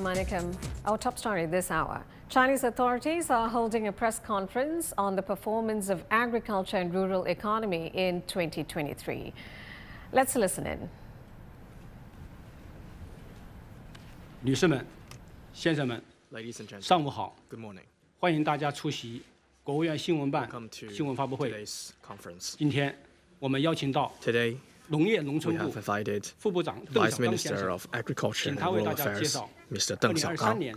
Manikam. Our top story this hour. Chinese authorities are holding a press conference on the performance of agriculture and rural economy in 2023. Let's listen in. 女士们、先生们， Ladies and gentlemen, 上午好！ good morning. 欢迎大家出席国务院新闻办 Welcome to 新闻发布会。 today's conference. 今天我们邀请到 Today, 农业农 we 村部 have invited 副部长邓 Vice 小刚先 Minister 生， of Agriculture 请 and 他为 Rural 大家介 Affairs, 绍 Mr. Deng 2023 Xiaogang, 年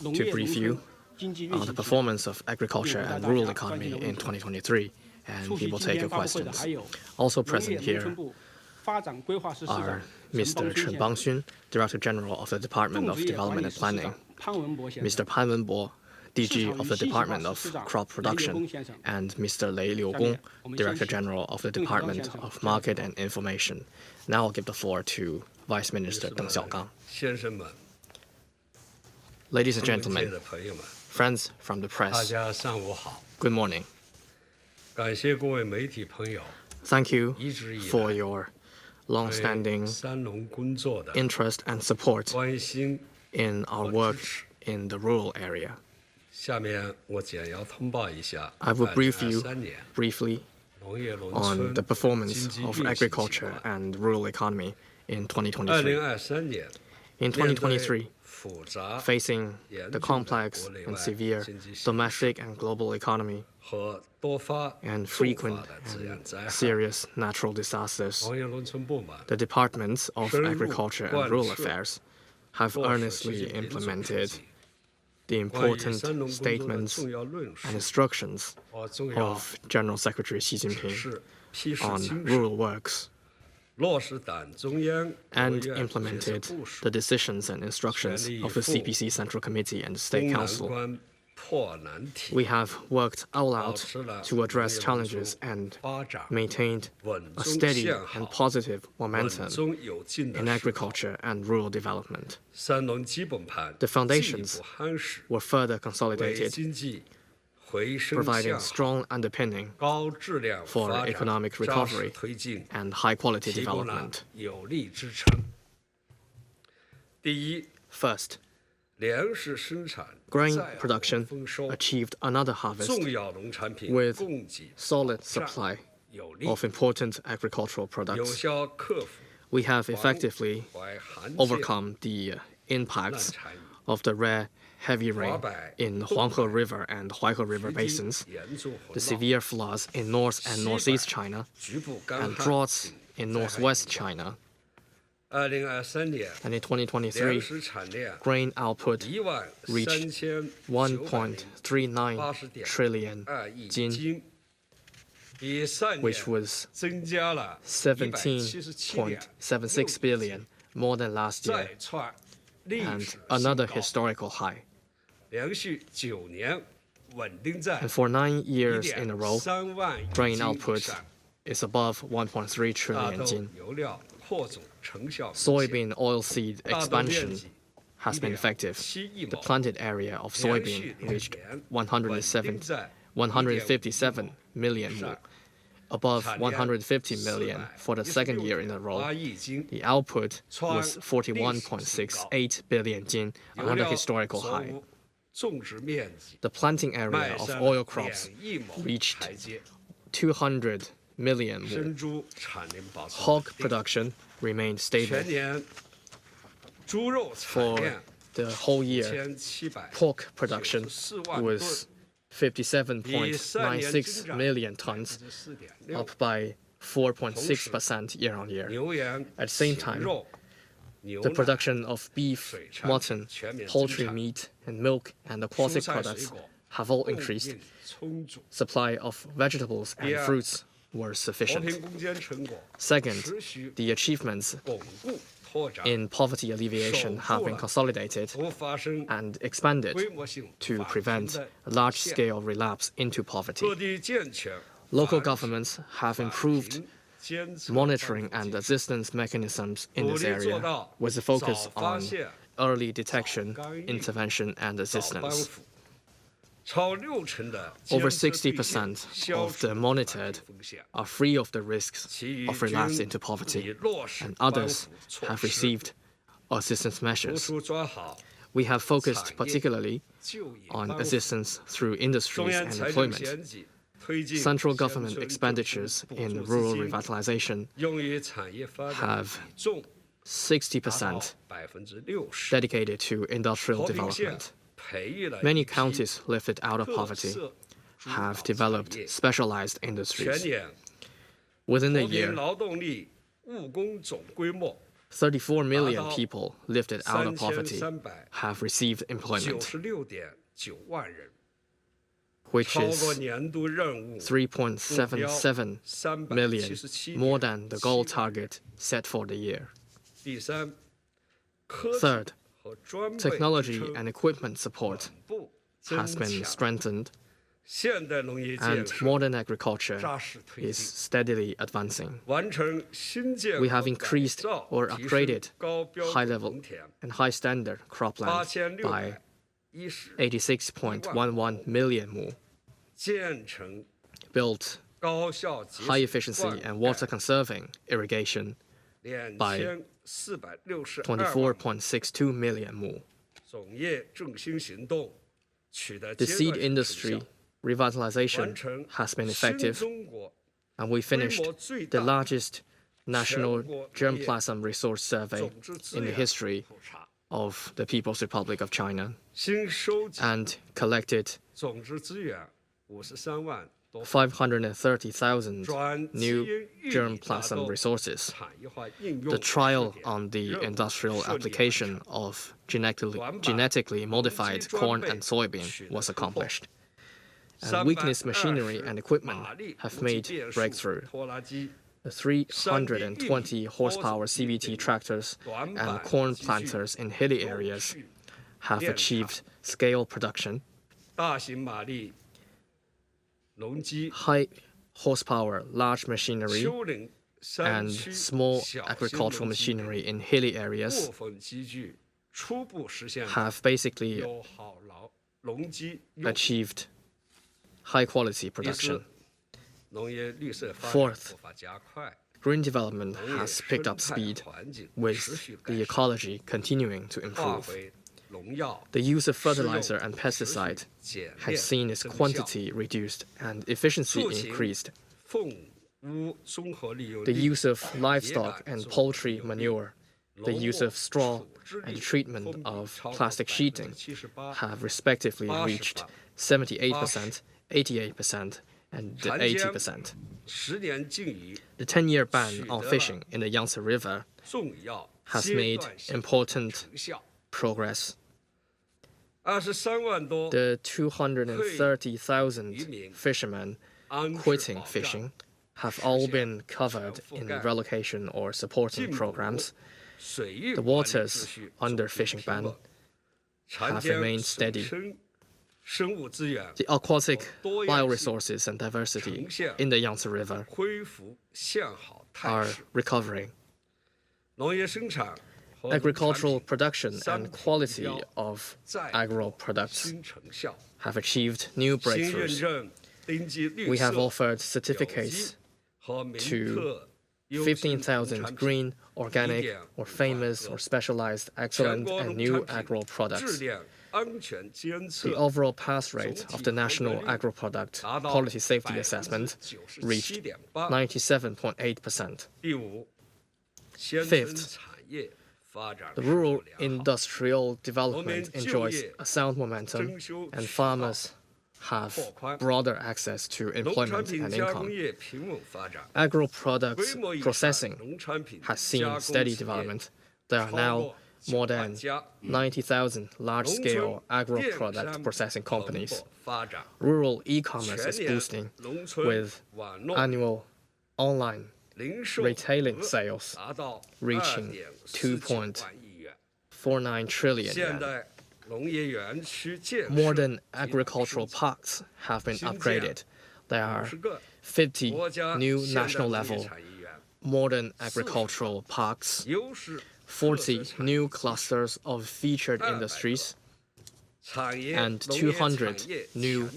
农 to 业农 brief 村 you 经济运 on 行 the 情况。 performance of agriculture and rural economy in 2023, and 出 he 席 will 今 take 天 your 发布会的 questions. 还有 Also 农业 present 农 here 村部发展规划司司长 are 陈 Mr. 邦勋 Chen 先生， Bangxun, Director General of the Department 种 of 植业管 Development 理 and 司司 Planning, 长潘文博先 Mr. 生， Pan Wenbo, 市 DG 场 of 与 the 信息化 Department 司 of 司长 Crop 雷刘 Production, 公先生。 and Mr. Lei 下 Liugong, 面我们先 Director 请 General of the 邓小刚 Department 先生 of 接受 Market and Information. Now I'll give the floor to Vice Minister Deng Xiaogang. 先生们、 Ladies and 各界 gentlemen, 的朋友们， friends from the 大 press, 家上午好！ good morning. 感谢各位媒体朋友 Thank you 一直以 for 来 your 对 long-standing 三农工作的 interest and support 关心。 in our work in the rural area. 下面我简要通报一下 I will brief you 2023年 briefly 农业农 on 村 the performance 经济 of 运行情 agriculture 况。 and rural economy in 2023. 2023年 In 面对 2023, 复杂 facing 严 the 峻的 complex 国内 and 外 severe 经济形 domestic and global economy 和多发 and 重 frequent 发的自然 and 灾害， serious natural disasters, 农业农村部门 the departments of 深入 agriculture 贯 and rural 彻 affairs have 落实 earnestly 习近平总书 implemented 记 the 关于 important 三农工作的 statements 重要论述 and instructions 和重要 of General Secretary Xi 指 Jinping 示批示 on 精神， rural works 落实党中央、国务 and 院决策 implemented 部署 the decisions and instructions 全力以 of the 赴 CPC Central Committee and the 攻 State 难 Council. 关、破难题， We have worked all 保 out 持了 to 农 address 业农 challenges 村 and 发展 maintained 稳 a 中 steady 向 and 好、 positive 稳 momentum 中有进的 in 时候， agriculture and rural development. 三农基本盘 The 进一 foundations 步夯实， were further 为 consolidated, 经济回升 providing 向好、 strong underpinning 高质量 for 发展 economic 扎实 recovery 推进， and high quality 提供了 development. 有力支撑。第一， First, 粮食生产 grain 再获 production 丰收， achieved another harvest 重要农产品 with 供给 solid supply 有力， of important agricultural 有 products. 效克服 We have effectively 怀罕见 overcome the impacts of the rare heavy rain in Huanghe River and Huaihe River basins, 严重洪 the 涝 severe floods in North and Northeast China, 局部干 and 旱。 droughts in Northwest China. 2023年 And in 粮 2023, 食产量 grain output 13980 1.39 trillion 亿 斤 斤，比上年 which was 增加了177 17.76 billion, more than last year, 再创历 and 史 another 新高， historical high. 连续9年稳定在 And for 9 years in a row, 1.3万亿 grain 斤以 output 上， is above 1.3大 trillion 豆 斤. 油料扩种成效明显， Soybean oilseed 大豆面 expansion 积 has been effective. 7亿 The 亩， planted area of 连 soybean 续2 reached 年稳定在 157 million mu, above 150 million for the second year in a row. 8亿斤， The output was 41.68 billion jin, 油 another 料 historical 作 high. 物种植面积 The planting 迈 area of 上 oil 了 crops 2亿亩 reached 台阶， 200 million mu. 生猪产能保持 Hog 稳定 production remained stable. 全年猪肉产 For 量 the whole year, 1700 pork production 94万吨， was 57.96 million tons, 4.6 up by 4.6% year on year. 牛羊 At the same 禽 time, 肉牛 The 奶 production of beef, mutton, poultry meat, and milk and aquatic 蔬菜 products 水果 have all 供 increased. 应充足， Supply of vegetables and Yeah. fruits were 和 sufficient. 平攻坚成果 Second, 持续 the achievements 巩固拓展， in poverty alleviation have been consolidated 不发生 and expanded 规模性 to 反贫 prevent 的 a large-scale relapse into poverty. 各地健全 Local 反 governments have improved 贫监测 monitoring 反 and 腐 assistance mechanisms in 努 this 力做 area 到 with a focus 早发 on 现 early detection, 早干预 intervention, and 早帮 assistance. 扶，超60%的 Over 监测对象 60% 消 of the 除 monitored 风险， are free of the risks 其余 of relapse 均 into 已 poverty, 落实 and 帮 others 扶措 have 施， received assistance 突 measures. 出抓好 We have focused particularly on assistance through industries and employment. Central government expenditures in rural revitalization have 60% dedicated to industrial development. Many counties lifted out of poverty have developed specialized industries. Within a year, 34 million people lifted out of poverty have received employment, which is 3.77 million more than the goal target set for the year. Third, technology and equipment support has been strengthened, and modern agriculture is steadily advancing. We have increased or upgraded high-level and high-standard cropland by 86.11 million mu, built high-efficiency and water-conserving irrigation by 24.62 million mu. The seed industry revitalization has been effective, and we finished the largest national germplasm resource survey in the history of the People's Republic of China, and collected 530,000 new germplasm resources. The trial on the industrial application of genetically modified corn and soybean was accomplished. And weakness machinery and equipment have made breakthrough. The 320 horsepower CVT tractors and corn planters in hilly areas have achieved scale production. High horsepower large machinery and small agricultural machinery in hilly areas have basically achieved high quality production. Fourth, green development has picked up speed, with the ecology continuing to improve. The use of fertilizer and pesticide has seen its quantity reduced and efficiency increased. The use of livestock and poultry manure, the use of straw, and the treatment of plastic sheeting have respectively reached 78%, 88%, and 80%. The 10-year ban on fishing in the Yangtze River has made important progress. The 230,000 fishermen quitting fishing have all been covered in relocation or supporting programs. The waters under fishing ban have remained steady. The aquatic bioresources and diversity in the Yangtze River are recovering. Agricultural production and quality of agro products have achieved new breakthroughs. We have offered certificates to 15,000 green, organic, or famous or specialized, excellent, and new agro products. The overall pass rate of the National Agro-Product Quality Safety Assessment reached 97.8%. Fifth, the rural industrial development enjoys a sound momentum, and farmers have broader access to employment and income. Agro-products processing has seen steady development. There are now more than 90,000 large-scale agro-product processing companies. Rural e-commerce is boosting, with annual online retailing sales reaching 2.49 trillion yuan. Modern agricultural parks have been upgraded. There are 50 new national-level modern agricultural parks, 40 new clusters of featured industries, and 200 new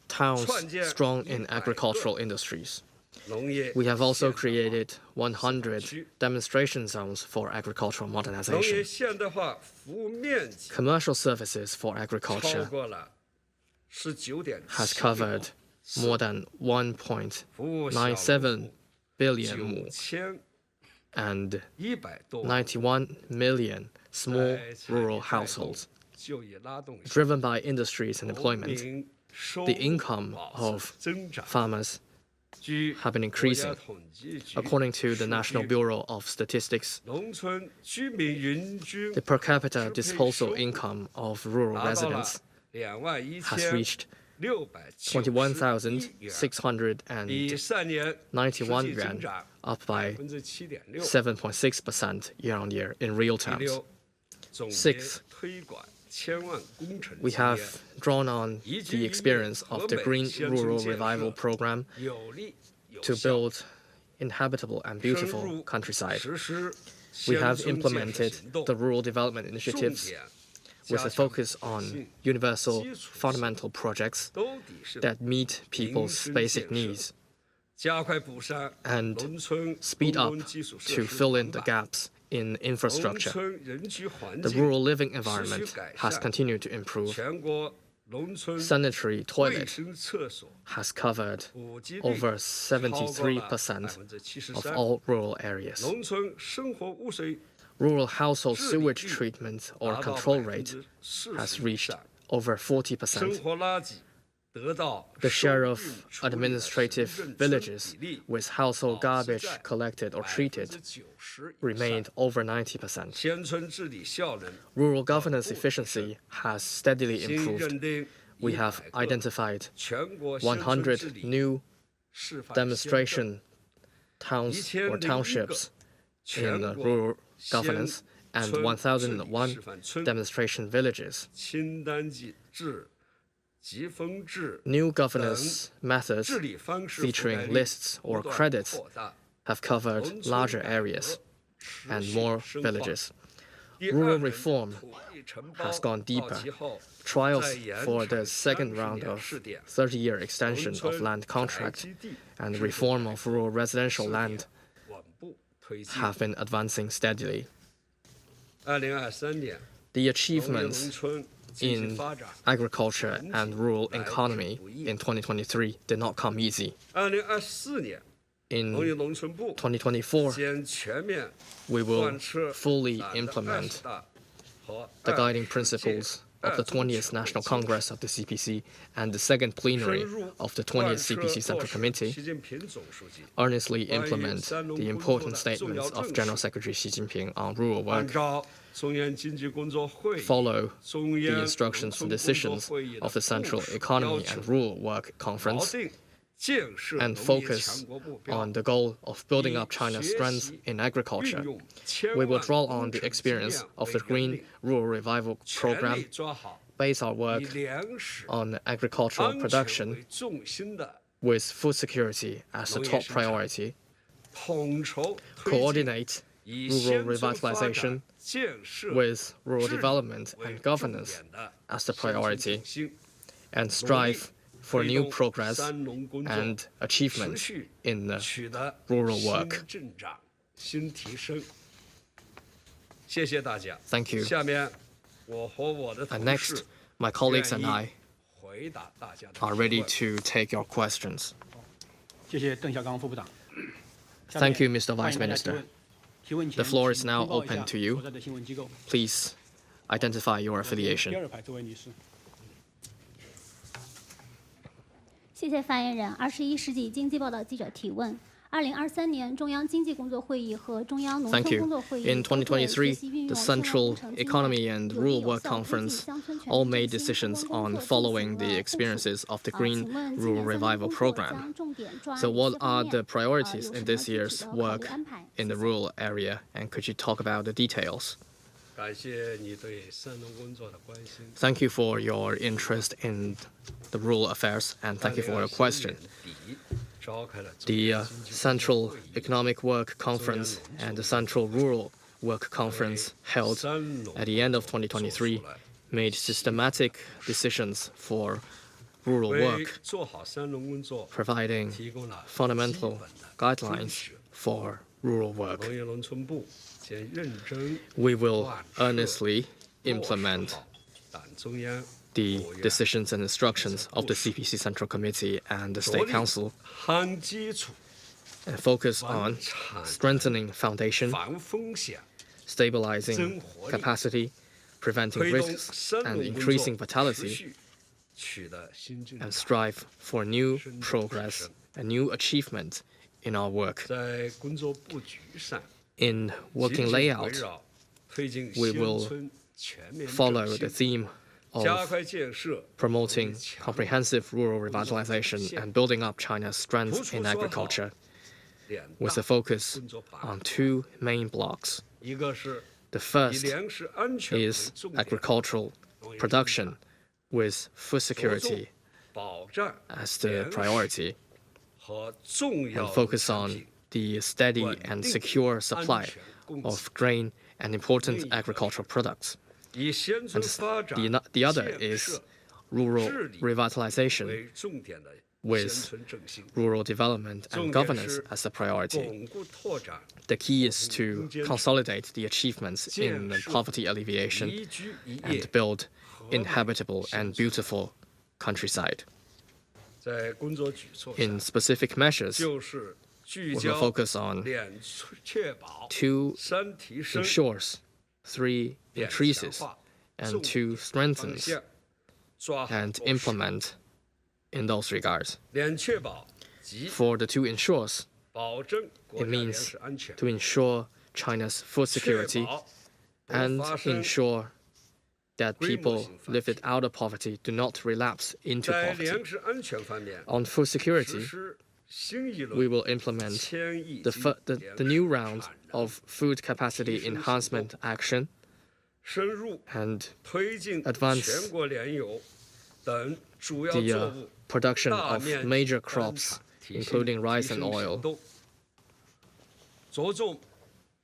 towns strong in agricultural industries. We have also created 100 demonstration zones for agricultural modernization. Commercial services for agriculture has covered more than 1.97 billion mu and 91 million small rural households. Driven by industries and employment, the income of farmers have been increasing. According to the National Bureau of Statistics, the per capita disposal income of rural residents has reached 21,691 yuan, up by 7.6% year-on-year in real terms. Sixth, we have drawn on the experience of the Green Rural Revival Program to build inhabitable and beautiful countryside. We have implemented the rural development initiatives with a focus on universal fundamental projects that meet people's basic needs and speed up to fill in the gaps in infrastructure. The rural living environment has continued to improve. Sanitary toilet has covered over 73% of all rural areas. Rural household sewage treatment or control rate has reached over 40%. The share of administrative villages with household garbage collected or treated remained over 90%. Rural governance efficiency has steadily improved. We have identified 100 new demonstration towns or townships in rural governance and 1,001 demonstration villages. New governance methods featuring lists or credits have covered larger areas and more villages. Rural reform has gone deeper. Trials for the second round of 30-year extension of land contract and reform of rural residential land have been advancing steadily. The achievements in agriculture and rural economy in 2023 did not come easy. In 2024, we will fully implement the guiding principles of the 20th National Congress of the CPC and the second plenary of the 20th CPC Central Committee, earnestly implement the important statements of General Secretary Xi Jinping on rural work, follow the instructions and decisions of the Central Economy and Rural Work Conference, and focus on the goal of building up China's strength in agriculture. We will draw on the experience of the Green Rural Revival Program, base our work on agricultural production with food security as a top priority, coordinate rural revitalization with rural development and governance as the priority, and strive for new progress and achievements in rural work. Thank you. And next, my colleagues and I are ready to take your questions. Thank you, Mr. Vice Minister. The floor is now open to you. Please identify your affiliation. 谢谢发言人。21世纪经济报道记者提问：2023年中央经济工作会议和中央农村工作会议 In 2023, the Central Economy and Rural Work Conference all made decisions on following the experiences of the Green Rural Revival Program. So what are the priorities in this year's work in the rural area, and could you talk about the details? Thank you for your interest in the rural affairs, and thank you for your question. The Central Economic Work Conference and the Central Rural Work Conference held at the end of 2023 made systematic decisions for rural 为 work, 做好三农工作 providing 提供了 fundamental 基本的 guidelines for rural work. 农业农村部将认真 We will 贯彻 earnestly 落实 implement 好党中央 the 国务院 decisions and instructions of the CPC Central Committee and the 着 State 力 Council, 夯基础 and focus on 稳产 strengthening foundation, 防风险 stabilizing 增活力 capacity, preventing 推动 risks, 三 and 农工 increasing 作 vitality, 持续取得新进 and 展。 strive for new progress and new achievement in our work. 在工作布局上， In 集 working 体围 layout, 绕推进 we 乡 will 村全面 follow 振 the 兴 theme 加 of 快建设 promoting 农业强 comprehensive rural revitalization and building up China's strength in agriculture, 两 with 大 a focus 工作板 on 块， two main blocks. 一个是 The 以 first 粮食安全为 is 重点， agricultural production, with food 着 security 重保障 as the 粮食 priority, 和重 and 要农 focus 产 on 品 the steady 稳 and 定 secure 安 supply 全供给， of grain and important 另一个 agricultural products. 以乡村 And 发展 the other 建 is 设 rural 治理 revitalization, 为重点的 with 乡村振兴， rural development 重 and 点 governance 是 as the priority. 巩固拓展 The key is to 和平 consolidate the achievements in 建设 poverty alleviation 宜居宜业 and build 和美 inhabitable 乡 and 村 beautiful countryside. 在工作举措 In 上， specific measures, 就是聚 we will 焦 focus on 两确保 two 三提升 ensures, three 两强 increases, 化 and 重 two 点方 strengthens 向，抓好 and 落实 implement in those regards. 两确保即 For the two ensures, 保证国 it 家粮 means 食安全， to ensure China's food 确 security 保不 and 发生 ensure that 规模 people 性犯 lifted out of poverty do not relapse into 在 poverty. 粮食安全方面 On food 实 security, 施新一 we 轮 will implement 千亿 the, 斤 the 粮 new 食 round 产能 of food capacity 提升 enhancement action 深入 and 推进 advance 全国粮油等主要 the 作物 production 大 of 面积 major 单 crops, 产提升 including rice 提 and 升 oil. 行动，着重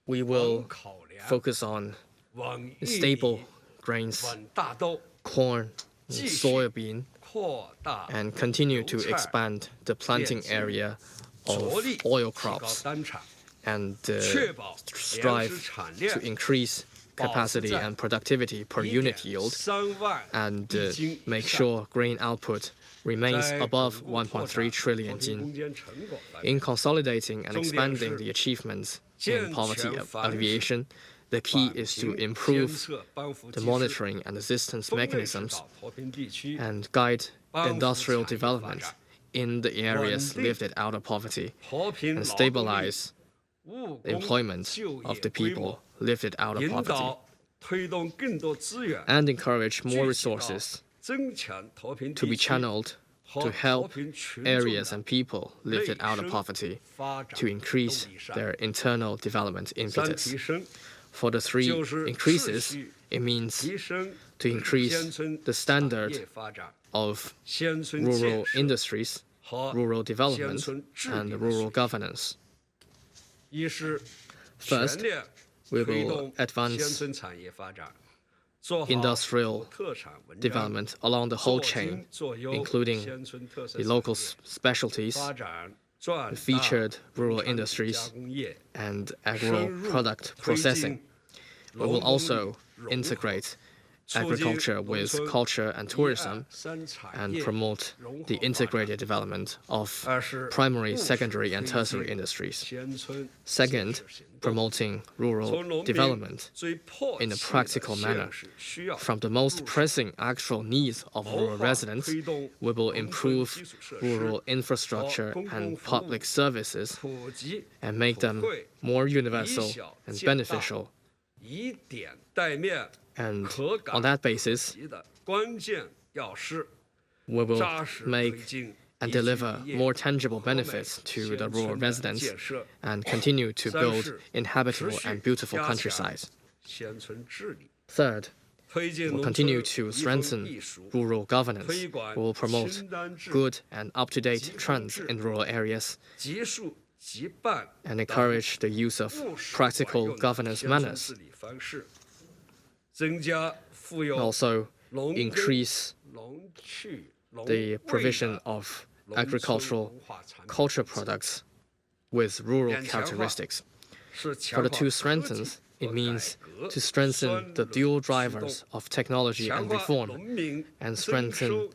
We 稳 will 口粮、 focus on 稳玉 staple 米、 grains, 稳大豆， corn, 继续 soybean, 扩大 and continue to 油菜 expand the planting 炼金 area 着 of 力 oil 提高 crops 单产， and 确保粮 strive 食产量 to increase capacity and productivity per unit yield 3万 and 亿斤以 make 上 sure grain output remains 在 above 巩固拓展 1.3 trillion 和平攻 jin. 坚成果方面 In consolidating and 重点 expanding 是 the achievements 健 in poverty 全防治 alleviation, the key 反 is to 平监 improve 测帮扶 the 机制 monitoring and assistance 分类指 mechanisms 导脱贫地区 and guide 帮扶 industrial 产业发 development 展 in the areas 稳定 lifted out of poverty 脱贫 and 劳动力 stabilize 务 the 工 employment 就 of 业 the 规模 people lifted out of 引 poverty 导推动更多资源 and encourage 聚 more 集到 resources 增强脱贫 to 地 be 区 channeled 和 to 脱 help 贫群众 areas 的 and people lifted out of 内生 poverty 发展 to increase 动力上 their internal development 三 impetus. 提升 For the three 就是 increases, 持续 it means 提升 to increase 乡村 the 产 standard 业发展 of 乡村 rural 建设 industries, 和 rural 乡 development, 村治 and 理的 rural 水平 governance. 一是 First, 全力 we 推 will 动 advance 乡村产业发展，做好 industrial 有特产文章 development along the whole 做 chain, 精做优 including 乡村特色 the 产 local 业 specialties, 发展壮 the 大 featured 农 rural 产品 industries, 加工业， and 深 agro 入 product 推 processing. 进 We will 农工 also 旅融合 integrate 促进 agriculture 农 with 村 culture and 一二 tourism 三产 and 业 promote 融合 the 发展 integrated development of 二是 primary, 务实 secondary, and 推 tertiary 进 industries. 乡村 Second, 建设行动 promoting rural 从农民 development 最迫 in a 切的 practical 现 manner. 实需要 From the most 入手 pressing actual needs of 谋 rural 划 residents, 推动 we will 农村 improve 基础设施 rural infrastructure 和公共 and 服务 public services 普及 and make them 普惠 more 以 universal 小 and 见大 beneficial. 以点带面 And 可 on 感 that basis, 及的关键要事， we will 扎实推 make 进 and 宜居 deliver 宜业 more tangible 和美 benefits to 乡 the rural 村的 residents 建设 and continue to 三 build 是 inhabitable 持续 and beautiful 加强 countrysides. 乡村治理， Third, 推进 we'll 农 continue 村 to 移风 strengthen 易俗， rural governance. 推广 We will promote 清单制 good and up-to-date 集中 trends 制 in rural areas 集数集办 and 等 encourage the use of 务实管 practical 用的 governance 乡村 manners. 治理方式，增加富有 Also, 农耕 increase 农畜 the provision of agricultural culture products with rural characteristics. For the two strengthens, it means to strengthen the dual drivers of technology and reform and strengthen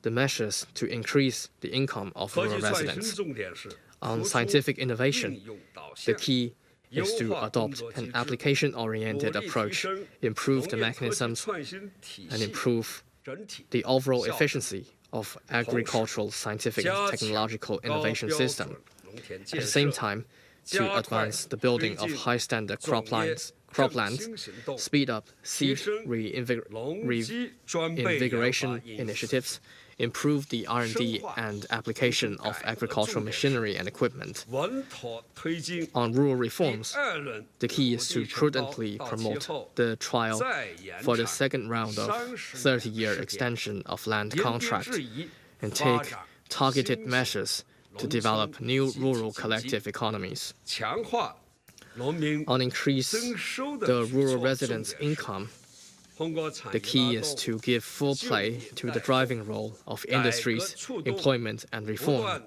the measures to increase the income of rural residents. On scientific innovation, the key is to adopt an application-oriented approach, improve the mechanisms, and improve the overall efficiency of agricultural scientific and technological innovation system. At the same time, to advance the building of high-standard croplands, speed up seed reinvigoration initiatives, improve the R&D and application of agricultural machinery and equipment. On rural reforms, the key is to prudently promote the trial for the second round of 30-year extension of land contract and take targeted measures to develop new rural collective economies. On increase the rural residents' income, the key is to give full play to the driving role of industries, employment, and reform.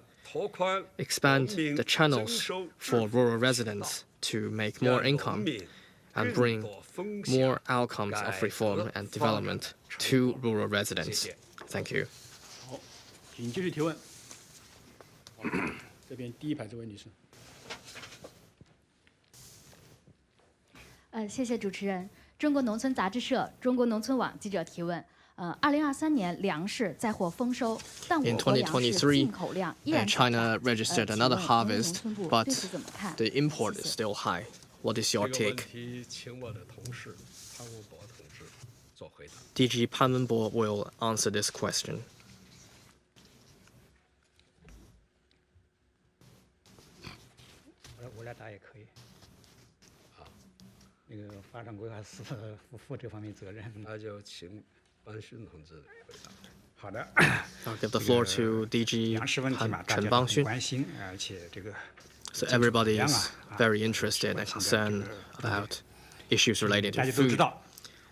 Expand the channels for rural residents to make more income and bring more outcomes of reform and development to rural residents. Thank you. 好，请继续提问。这边第一排这位女士。谢谢主持人。中国农村杂志社、中国农村网记者提问：2023年粮食再获丰收，但我国粮食进口量依然较大。China registered another harvest, 农村部 but 对此怎么看？ the import is still high. What is your 这个问 take? 题请我的同事潘文博同志做回答。 DG Pan Wenbo will answer this question. 我来答也可以。那个发展规划司负这方面责任。那就请班勋同志回答。好的。I'll give the floor to DG 粮食问题嘛，大 Chen 家都很 Bangxun. 关心，而且这个。 So everybody is very interested and concerned about issues related 大 to 家都知 food. 道，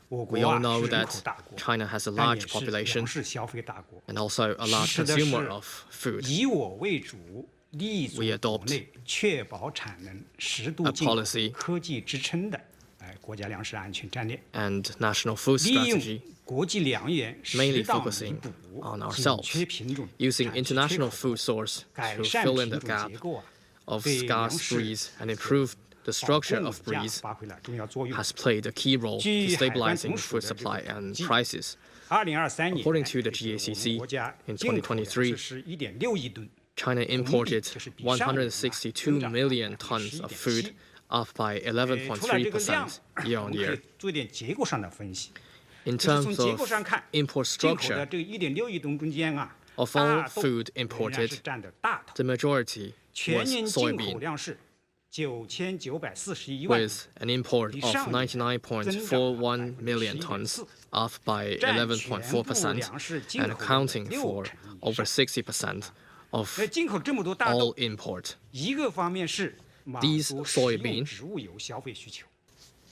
我 We 国 all 啊 know 是人 that 口大国， China has a 但 large 也是 population 粮食消费大国。 and also a large 实的 consumer 是 of food. 以我为主，立足 We 国 adopt 内，确保产能，适度 a 进口 policy 科技支撑的，国家粮食安全战略。 and national food 利用 strategy, 国际粮源 mainly 适当弥 focusing 补 on 紧 ourselves, 缺品种 using 产区缺 international 口 food source 改 to 善 fill in 品 the 种 gap 结构啊， of 对粮 scarce 食 breeds and improve the 保 structure 供 of 物价 breeds 发挥了重要作用。 has played a key role 据 to 海关 stabilizing 总署 food 的这个 supply 统 and 计 prices. 2023年 According to the 这个我们 GACC, 国家 in 进口粮 2023, 食是1.6亿吨， China 同比 imported 就是比上年162 million tons of food, up by 除了这个量 11.3% 我 year 们 on 可以 year. 做一点结构上的分析。 In 就是从 terms 结构上 of 看， import 进口的 structure, 这个1.6亿吨中间啊， of 大 all 豆 food 仍然 imported, 是占的大头， the majority 全 was 年进口 soybean, 量是9941万吨。 with an import of 99.41 million tons, up by 11.4%, and accounting for over 60% of 进口这么多大 all 豆， import. 一个方面是满 These 足食用 soybean 植物油消费需求，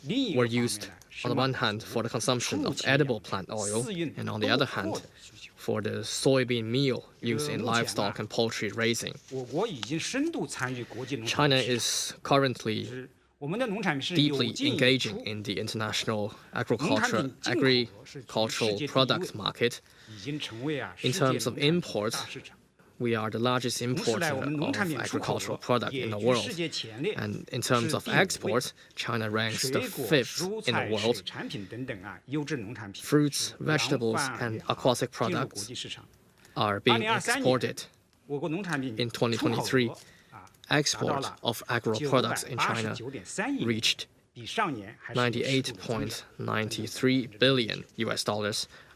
另一 were 个方面 used 呢是 on the 满 one hand 足 for the consumption of 畜禽养 edible plant oil, 饲运 and on the other 豆 hand 粕的需求。 for the soybean meal used in 目前 livestock 啊 and poultry raising. 我国已经深度参与国际农产 China 品市 is currently 场，我们的农产品是有 deeply 进有 engaging 出， in the international 农产 agriculture 品进口是世 agricultural 界第一 products 位， market. 已经成为啊 In 世界 terms of 农产品 imports, 大市场。 We are the largest 同时 importer 呢，我们农 of 产品出口 agricultural 额 product 也 in the 居 world. 世界前列， And in terms of 是第五位。 exports, China ranks the 水果、 fifth 蔬 in the 菜、 world. 水产品等等啊，优质农产品 Fruits, 是扬 vegetables, 帆而 and 远 aquatic 进入国 products 际市场。 are being 2023 exported. 我国农产品 In 出口 2023, 额啊， export of agro products in China 989.3亿元， reached 比上年还是有适度的增长。 $98.93 billion US,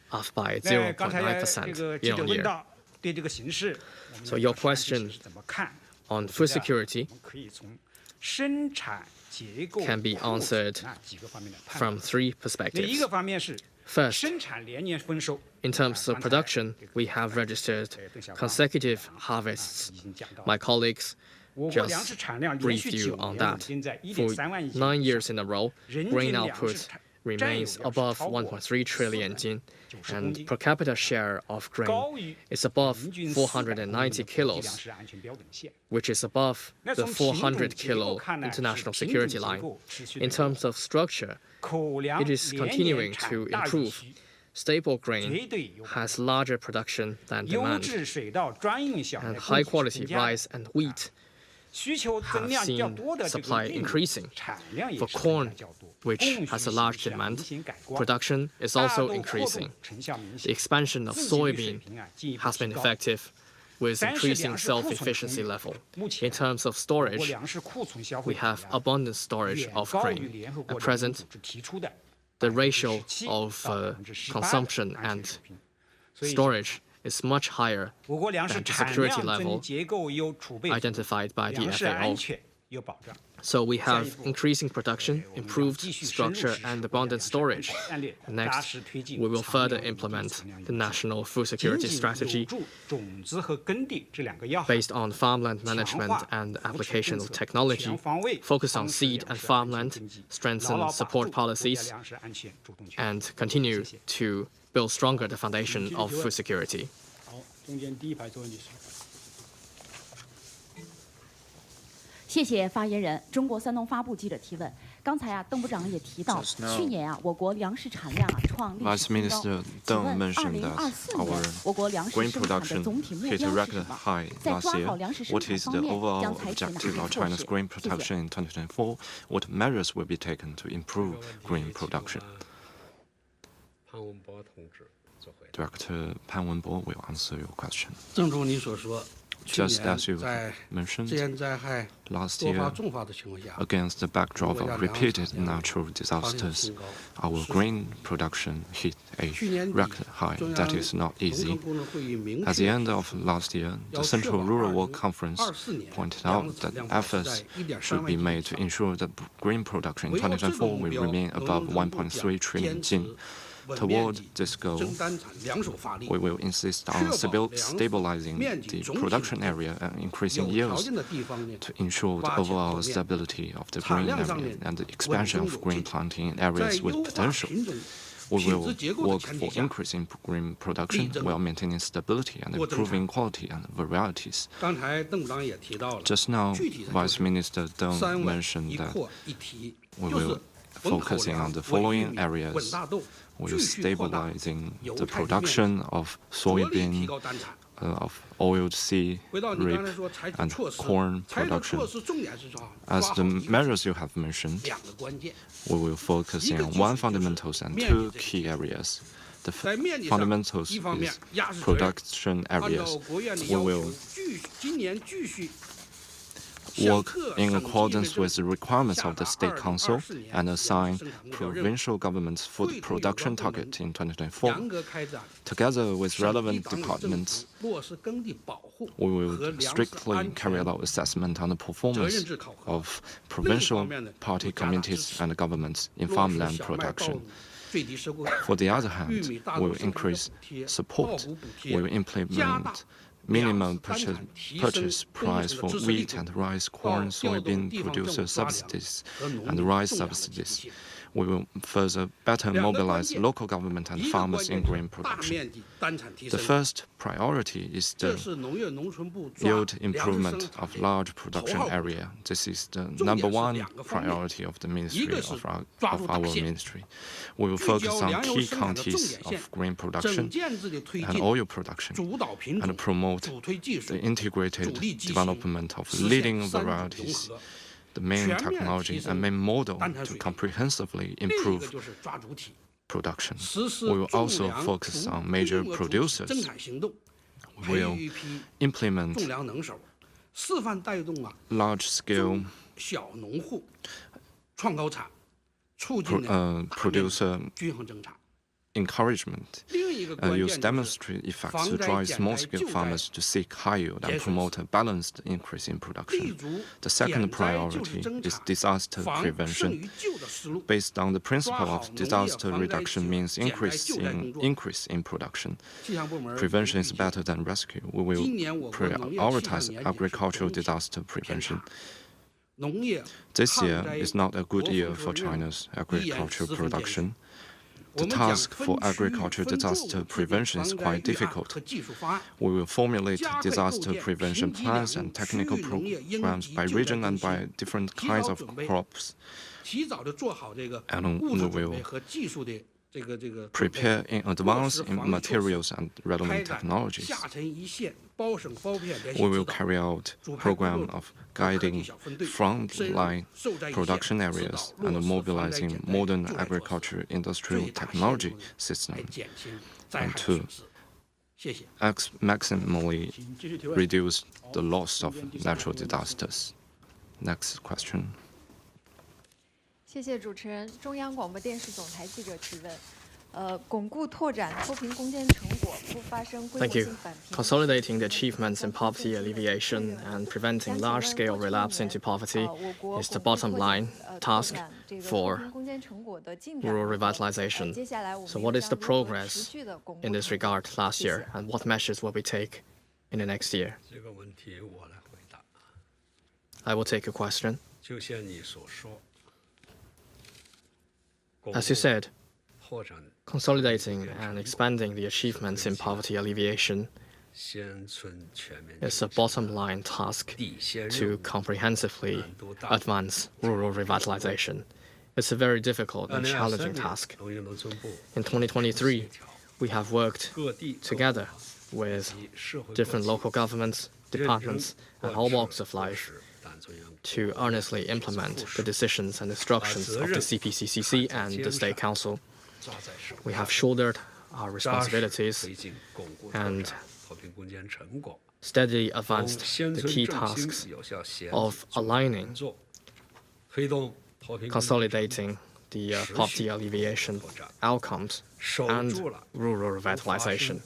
up by 那刚才这 0.9% 个记 year 者 on 问 year. 到对这个形势，我们 So your 的实际 question 是怎么看？ On food security 我们可以从生产结构 can be 库存 answered 那几个方面来判 from 断。 three 那一 perspectives. 个方面是 First, 生产连年丰收。 in terms of 刚才 production, 这个 we have registered 邓小刚 consecutive 啊 harvests. 已经讲到 My colleagues 我国粮 just 食产量连续 briefed you 9 on 年稳 that. 定在 For 1.3万亿斤 9以上 years in a row, 人 grain 均粮食 output 产 remains above 1.3 trillion jin, and per capita share of grain is above 490 kilos, which is above the 400 kilo international security line. In terms of structure, it is continuing to improve. Stable grain has larger production than demand, and high-quality rice and wheat have seen supply increasing. For corn, which has a large demand, production is also increasing. The expansion of soybean has been effective, with increasing self-efficiency level. In terms of storage, we have abundant storage of grain. At present, the ratio of consumption and storage is much higher than the security level identified by the FAO. So we have increasing production, improved structure, and abundant storage. Next, we will further implement the national food security strategy based on farmland management and application of technology, focus on seed and farmland, strengthen support policies, and continue to build stronger the foundation of food security. 中间第一排这位女士。谢谢发言人。中国三农发布记者提问。刚才邓部长也提到，去年我国粮食产量创历史新高。请问2024年我国粮食生产的总体目标是什么？在抓好粮食生产方面将采取哪些措施？ Director Pan Wenbo will answer your question. 正如你所说， Just as you mentioned, last year, against the backdrop of repeated natural disasters, our grain production hit a record high. That is not easy. At the end of last year, the Central Rural Work Conference pointed out that efforts should be made to ensure that grain production in 2024 will remain above 1.3 trillion jin. Toward this goal, we will insist on stabilizing the production area and increasing yields to ensure the overall stability of the grain area and the expansion of grain planting in areas with potential. We will work for increasing grain production while maintaining stability and improving quality and varieties. Just now, Vice Minister Deng mentioned that we will focusing on the following areas. We are stabilizing the production of soybean, of oiled seed, rape, and corn production. As the measures you have mentioned, we will focus on one fundamentals and two key areas. The fundamentals is production areas. We will work in accordance with the requirements of the State Council and assign provincial governments food production target in 2024. Together with relevant departments, we will strictly carry out assessment on the performance of provincial party committees and governments in farmland production. For the other hand, we will increase support. We will implement minimum purchase price for wheat and rice, corn, soybean producer subsidies, and rice subsidies. We will further better mobilize local government and farmers in grain production. The first priority is the yield improvement of large production area. This is the #1 priority of the ministry of our ministry. We will focus on key counties of grain production and oil production and promote the integrated development of leading varieties, the main technology and main model to comprehensively improve production. We will also focus on major producers. We will implement large-scale producer encouragement, use demonstrate effects to drive small-scale farmers to seek high yield and promote a balanced increase in production. The second priority is disaster prevention. Based on the principle of disaster reduction means increase in production. Prevention is better than rescue. We will prioritize agricultural disaster prevention. This year is not a good year for China's agricultural production. The task for agricultural disaster prevention is quite difficult. We will formulate disaster prevention plans and technical programs by region and by different kinds of crops. And we will prepare in advance in materials and relevant technologies. We will carry out a program of guiding frontline production areas and mobilizing modern agricultural industrial technology systems and to maximally reduce the loss of natural disasters. Next question. 谢谢主持人。中央广播电视总台记者提问：巩固拓展脱贫攻坚成果，不发生规模 Thank you. 性返贫。 Consolidating the achievements in poverty alleviation and preventing large-scale relapse into poverty is the bottom line task for rural revitalization. So what is the progress in this regard last year, and what measures will we take in the next year? 这个问题我来回答。 I will take a question. 就像你所说。 As you said, 拓展 consolidating and expanding the achievements in poverty alleviation 乡村全面 is a bottom line task to comprehensively advance rural revitalization. It's a very difficult and challenging task. 农业农村部 In 2023, we have worked together with different local governments, departments, and all walks of life to earnestly implement the decisions and instructions of the CPCCC and the State Council. We have shouldered our responsibilities and steadily advanced the key tasks of aligning, consolidating the poverty alleviation outcomes and rural revitalization.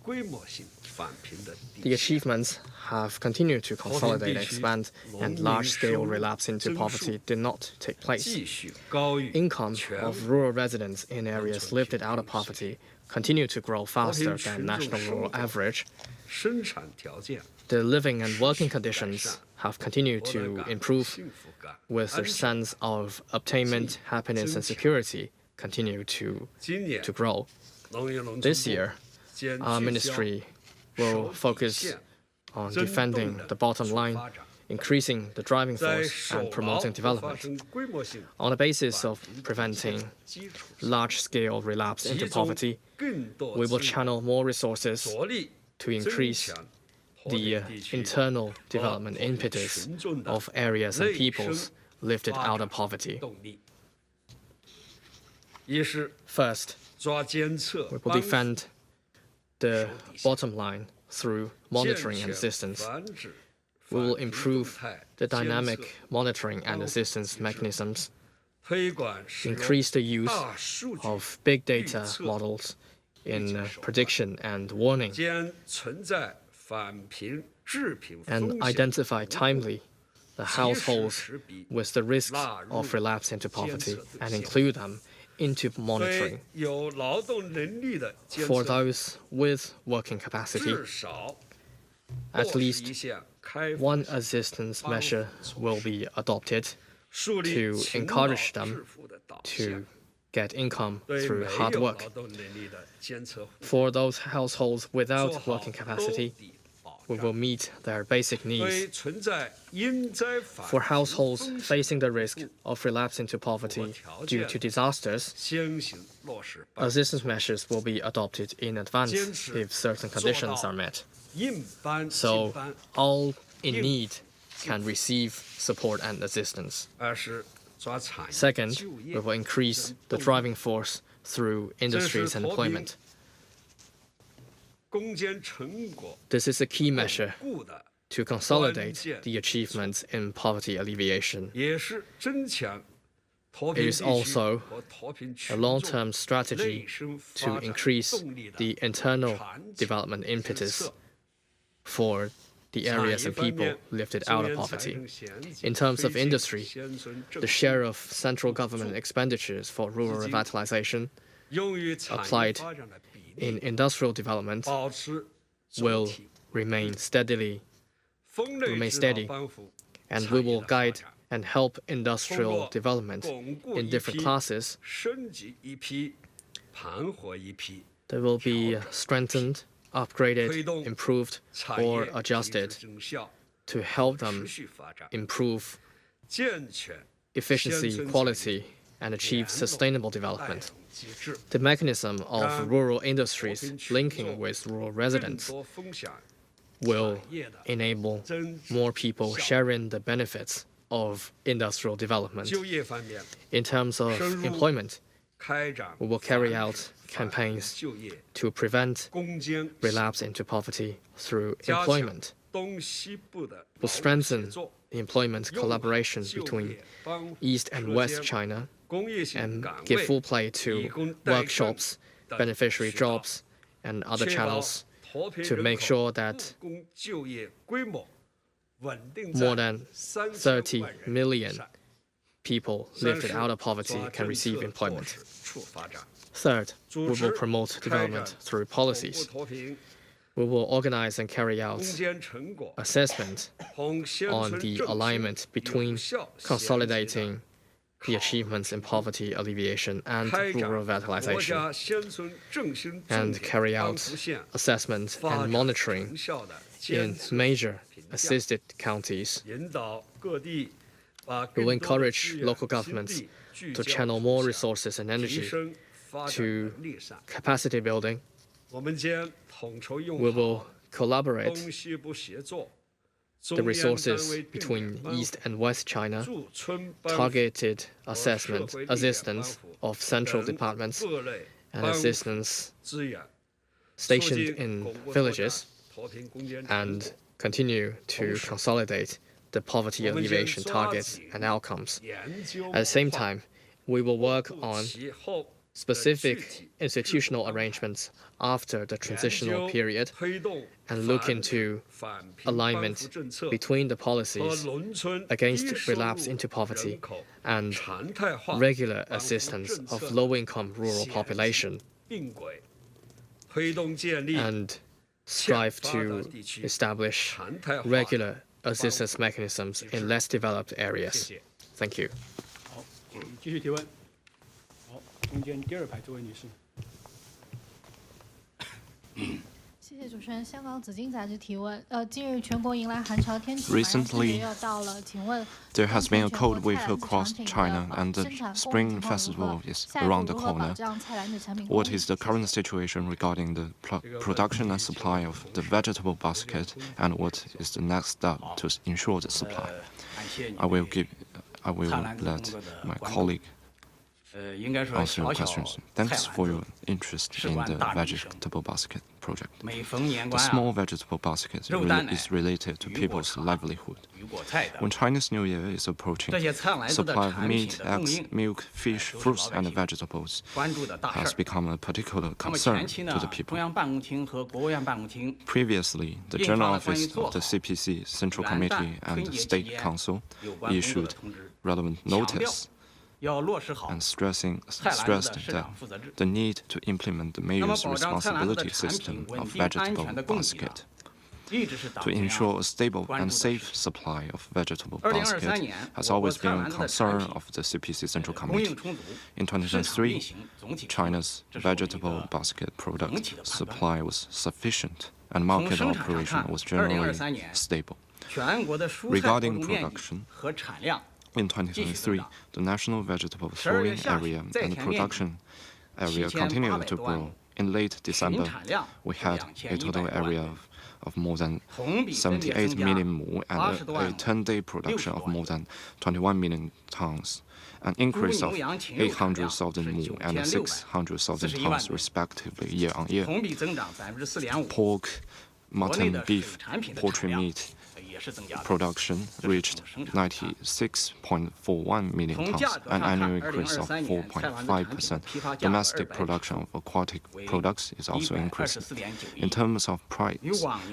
The achievements have continued to consolidate, expand, and large-scale relapse into poverty did not take place. Income of rural residents in areas lifted out of poverty continue to grow faster than national rural average. The living and working conditions have continued to improve, with their sense of attainment, happiness, and security continue to grow. This year, our ministry will focus on defending the bottom line, increasing the driving force, and promoting development. On the basis of preventing large-scale relapse into poverty, we will channel more resources to increase the internal development impetus of areas and peoples lifted out of poverty. First, we will defend the bottom line through monitoring and assistance. We will improve the dynamic monitoring and assistance mechanisms, increase the use of big data models in prediction and warning, and identify timely the households with the risks of relapse into poverty and include them into monitoring. For those with working capacity, at least one assistance measure will be adopted to encourage them to get income through hard work. For those households without working capacity, we will meet their basic needs. For households facing the risk of relapse into poverty due to disasters, assistance measures will be adopted in advance if certain conditions are met. So all in need can receive support and assistance. Second, we will increase the driving force through industries and employment. This is a key measure to consolidate the achievements in poverty alleviation. It is also a long-term strategy to increase the internal development impetus for the areas and people lifted out of poverty. In terms of industry, the share of central government expenditures for rural revitalization applied in industrial development will remain steady, and we will guide and help industrial development in different classes. They will be strengthened, upgraded, improved, or adjusted to help them improve efficiency, quality, and achieve sustainable development. The mechanism of rural industries linking with rural residents will enable more people sharing the benefits of industrial development. In terms of employment, we will carry out campaigns to prevent relapse into poverty through employment. We'll strengthen the employment collaboration between East and West China and give full play to workshops, beneficiary jobs, and other channels to make sure that more than 30 million people lifted out of poverty can receive employment. Third, we will promote development through policies. We will organize and carry out assessment on the alignment between consolidating the achievements in poverty alleviation and rural revitalization, and carry out assessment and monitoring in major assisted counties. We will encourage local governments to channel more resources and energy to capacity building. We will collaborate the resources between East and West China, targeted assistance of central departments and assistance stationed in villages, and continue to consolidate the poverty alleviation targets and outcomes. At the same time, we will work on specific institutional arrangements after the transitional period and look into alignment between the policies against relapse into poverty and regular assistance of low-income rural population, and strive to establish regular assistance mechanisms in less developed areas. Thank you. 继续提问。中间第二排这位女士。谢谢主持人。香港紫金杂志提问：近日全国迎来寒潮天气，马上春节要到了，请问 there has been a cold wave across China, and the Spring Festival is around the corner. What is the current situation regarding the production and supply of the vegetable basket, and what is the next step to ensure the supply? I will let my colleague answer your questions. Thanks for your interest in the vegetable basket project. The small vegetable basket is related to people's livelihood. When Chinese New Year is approaching, supply of meat, eggs, milk, fish, fruits, and vegetables has become a particular concern to the people. Previously, the General Office of the CPC, Central Committee, and the State Council issued relevant notice and stressed that the need to implement the mayor's responsibility system of vegetable basket. To ensure a stable and safe supply of vegetable basket has always been a concern of the CPC Central Committee. In 2023, China's vegetable basket product supply was sufficient and market operation was generally stable. Regarding production, in 2023, the national vegetable sowing area and the production area continued to grow. In late December, we had a total area of more than 78 million mu and a 10-day production of more than 21 million tons, an increase of 800,000 mu and 600,000 tons respectively year-on-year. Pork, mutton, beef, poultry meat production reached 96.41 million tons, an annual increase of 4.5%. Domestic production of aquatic products is also increasing. In terms of price,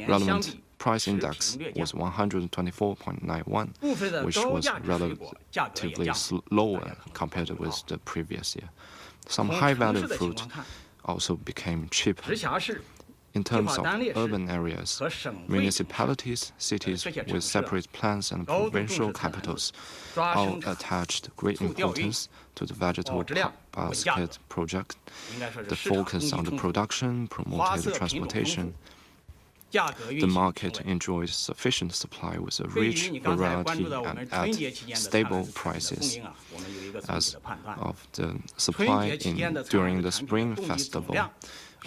relevant price index was 124.91, which was relatively lower compared with the previous year. Some high-value fruit also became cheaper. In terms of urban areas, municipalities, cities with separate plans and provincial capitals all attached great importance to the vegetable basket project. The focus on the production promoted transportation. The market enjoys sufficient supply with a rich variety and at stable prices. As of the supply during the Spring Festival,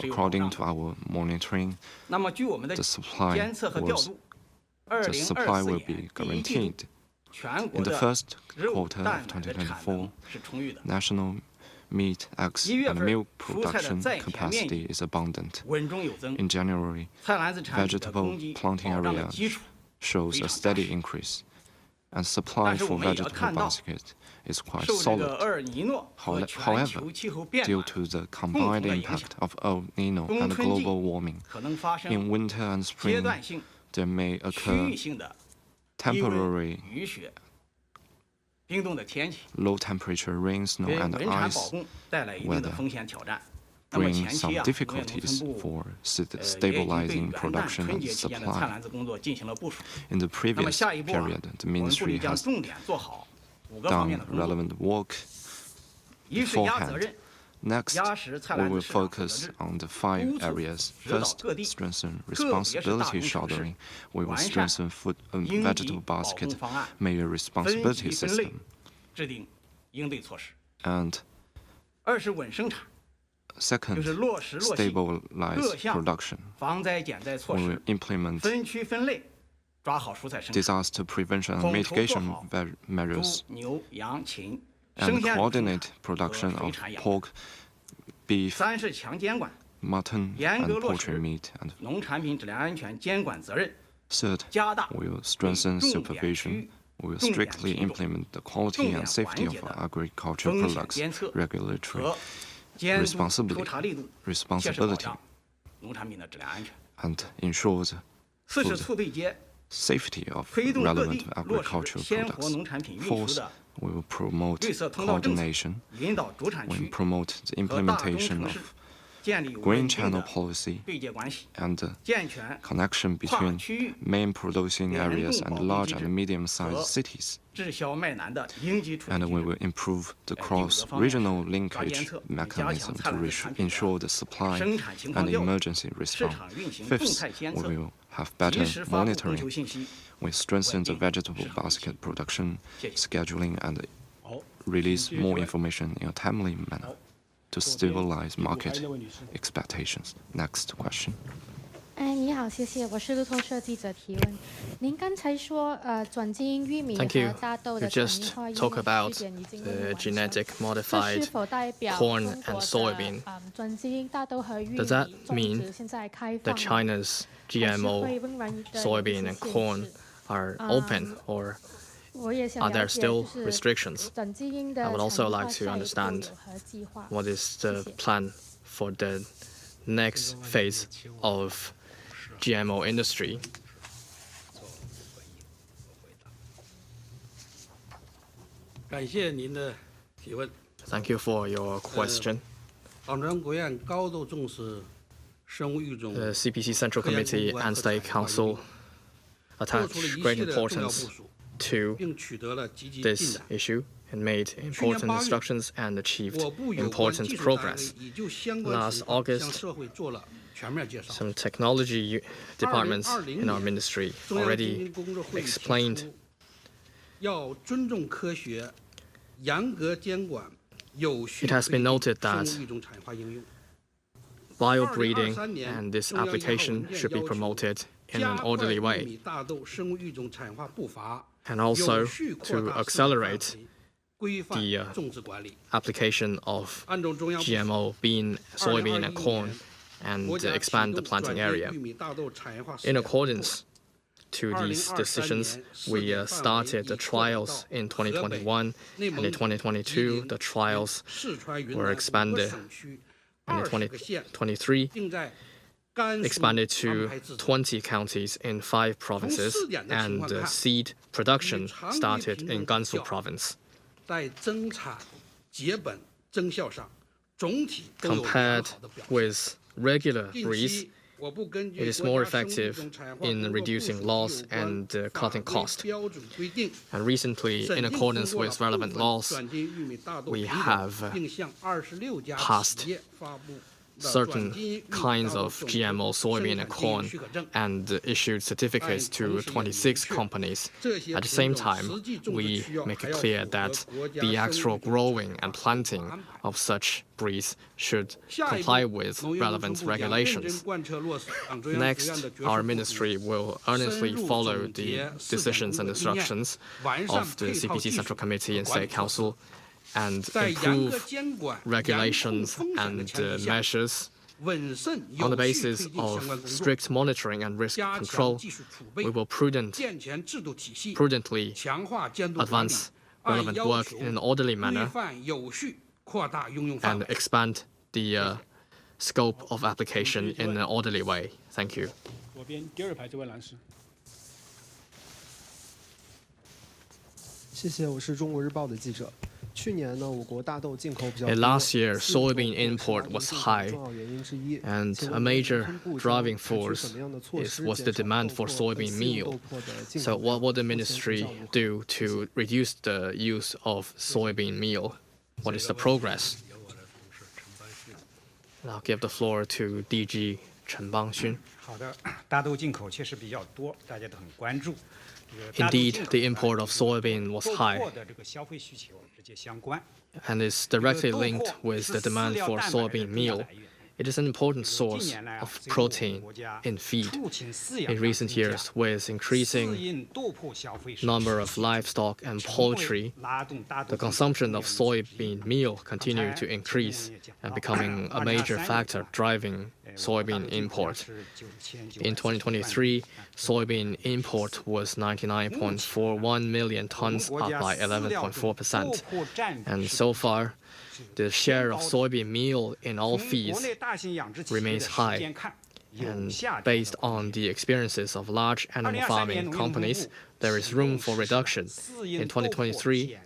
according to our monitoring, the supply will be guaranteed. In the first quarter of 2024, national meat, eggs, and milk production capacity is abundant. In January, vegetable planting area shows a steady increase, and supply for vegetable basket is quite solid. However, due to the combined impact of El Nino and global warming, in winter and spring, there may occur temporary low temperature rain, snow, and ice weather, bring some difficulties for stabilizing production and supply. In the previous period, the ministry has done relevant work beforehand. Next, we will focus on the 5 areas. First, strengthen responsibility shouldering. We will strengthen food and vegetable basket major responsibility system. And second, stabilize production. We will implement disaster prevention and mitigation measures and coordinate production of pork, beef, mutton, and poultry meat. And third, we will strengthen supervision. We will strictly implement the quality and safety of agricultural products, regulatory responsibility, and ensure the food safety of relevant agricultural products. Fourth, we will promote coordination. We will promote the implementation of green channel policy and the connection between main producing areas and large and medium-sized cities. And we will improve the cross-regional linkage mechanism to ensure the supply and emergency response. Fifth, we will have better monitoring. We strengthen the vegetable basket production, scheduling, and release more information in a timely manner to stabilize market expectations. Next question. 你好，谢谢，我是路透社记者提问。您刚才说，转基因玉米和大豆的产业化应用试点已经完成，这是否代表中国的转基因大豆和玉米种植现在开放？ China's GMO soybean and corn are open, or are there still restrictions? I would also like to understand what is the plan for the next phase of GMO industry. Thank you for your question. The CPC Central Committee and State Council attach great importance to this issue and made important instructions and achieved important progress. Last August, some technology departments in our ministry already explained it has been noted that biobreeding and this application should be promoted in an orderly way, and also to accelerate the application of GMO bean, soybean, and corn, and expand the planting area. In accordance to these decisions, we started the trials in 2021, and in 2022, the trials were expanded. And in 2023, expanded to 20 counties in 5 provinces, and seed production started in Gansu province. Compared with regular breeds, It is more effective in reducing loss and cutting cost. And recently, in accordance with relevant laws, we have passed certain kinds of GMO soybean and corn and issued certificates to 26 companies. At the same time, we make it clear that the actual growing and planting of such breeds should comply with relevant regulations. Next, our ministry will earnestly follow the decisions and instructions of the CPC Central Committee and State Council and improve regulations and measures on the basis of strict monitoring and risk control. We will prudently advance relevant work in an orderly manner and expand the scope of application in an orderly way. Thank you. 左边第二排这位男士。谢谢，我是中国日报的记者。 Last year, soybean import was high, and a major driving force was the demand for soybean meal. So what will the ministry do to reduce the use of soybean meal? What is the progress? I'll give the floor to DG Chen Bangxun. 好的，大豆进口确实比较多，大家都很关注。 Indeed, the import of soybean was high, and is directly linked with the demand for soybean meal. It is an important source of protein in feed. In recent years, with increasing number of livestock and poultry, the consumption of soybean meal continued to increase and becoming a major factor driving soybean import. In 2023, soybean import was 99.41 million tons, up by 11.4%. And so far, the share of soybean meal in all feeds remains high. And based on the experiences of large animal farming companies, there is room for reduction. In 2023,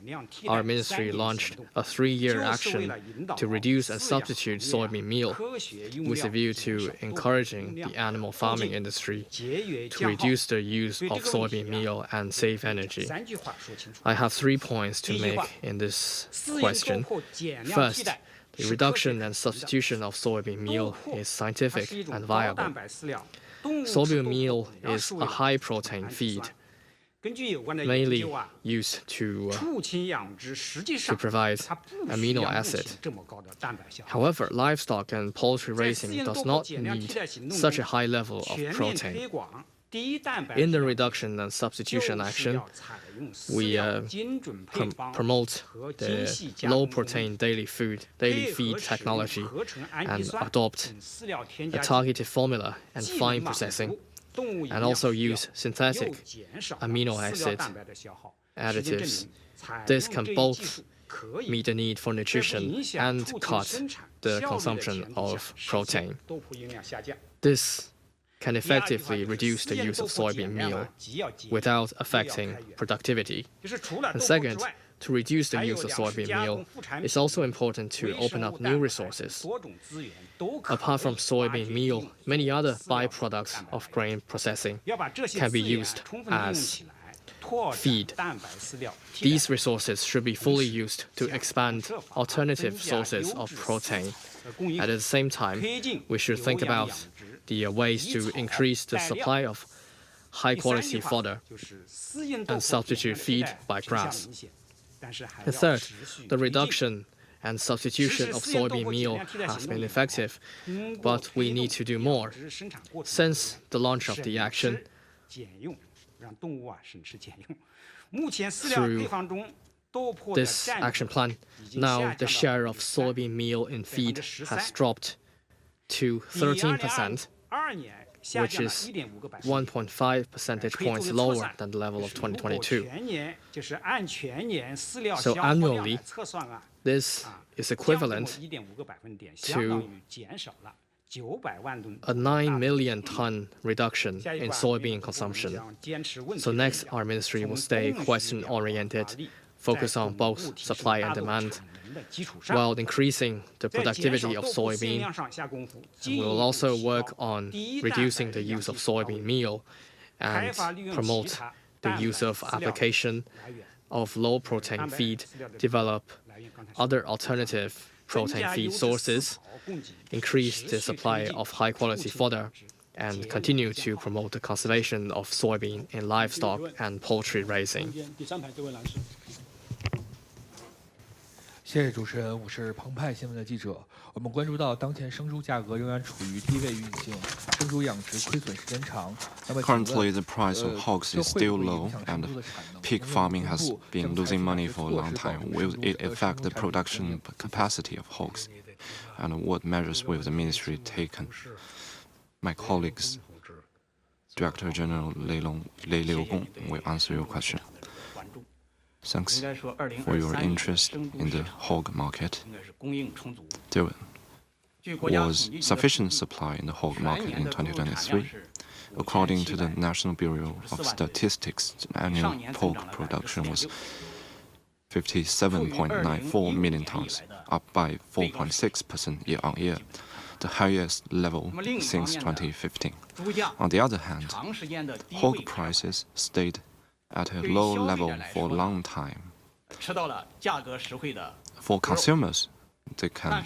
our ministry launched a 3-year action to reduce and substitute soybean meal, with a view to encouraging the animal farming industry to reduce the use of soybean meal and save energy. I have 3 points to make in this question. First, the reduction and substitution of soybean meal is scientific and viable. Soybean meal is a high-protein feed, mainly used to provide amino acid. However, livestock and poultry raising does not need such a high level of protein. In the reduction and substitution action, we promote the low-protein daily feed technology and adopt a targeted formula and fine processing, and also use synthetic amino acid additives. This can both meet the need for nutrition and cut the consumption of protein. This can effectively reduce the use of soybean meal without affecting productivity. And second, to reduce the use of soybean meal, it's also important to open up new resources. Apart from soybean meal, many other byproducts of grain processing can be used as feed. These resources should be fully used to expand alternative sources of protein. At the same time, we should think about the ways to increase the supply of high-quality fodder and substitute feed by grass. And third, the reduction and substitution of soybean meal has been effective, but we need to do more. Since the launch of the action, through this action plan, now the share of soybean meal in feed has dropped to 13%, which is 1.5 percentage points lower than the level of 2022. So annually, this is equivalent to a 9 million ton reduction in soybean consumption. So next, our ministry will stay question-oriented, focus on both supply and demand, while increasing the productivity of soybean. We will also work on reducing the use of soybean meal and promote the use of application of low-protein feed, develop other alternative protein feed sources, increase the supply of high-quality fodder, and continue to promote the conservation of soybean in livestock and poultry raising. 谢谢主持人，我是澎湃新闻的记者。我们关注到当前生猪价格仍然处于低位运行，生猪养殖亏损时间长。Currently, the price of hogs is still low, and pig farming has been losing money for a long time. Will it affect the production capacity of hogs? And what measures will the ministry taken? My colleagues, Director General Lei Liugong, will answer your question. Thanks for your interest in the hog market. There was sufficient supply in the hog market in 2023. According to the National Bureau of Statistics, the annual pork production was 57.94 million tons, up by 4.6% year-on-year, the highest level since 2015. On the other hand, hog prices stayed at a low level for a long time. For consumers, they can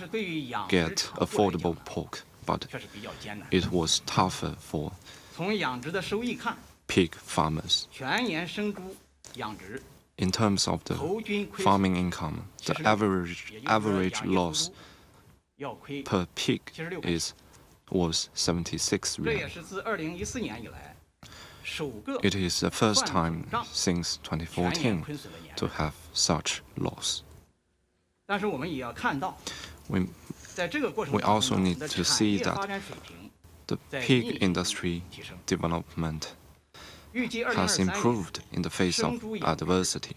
get affordable pork, but it was tougher for pig farmers. In terms of the farming income, the average loss per pig was 76 yuan. It is the first time since 2014 to have such loss. We also need to see that the pig industry development has improved in the face of adversity.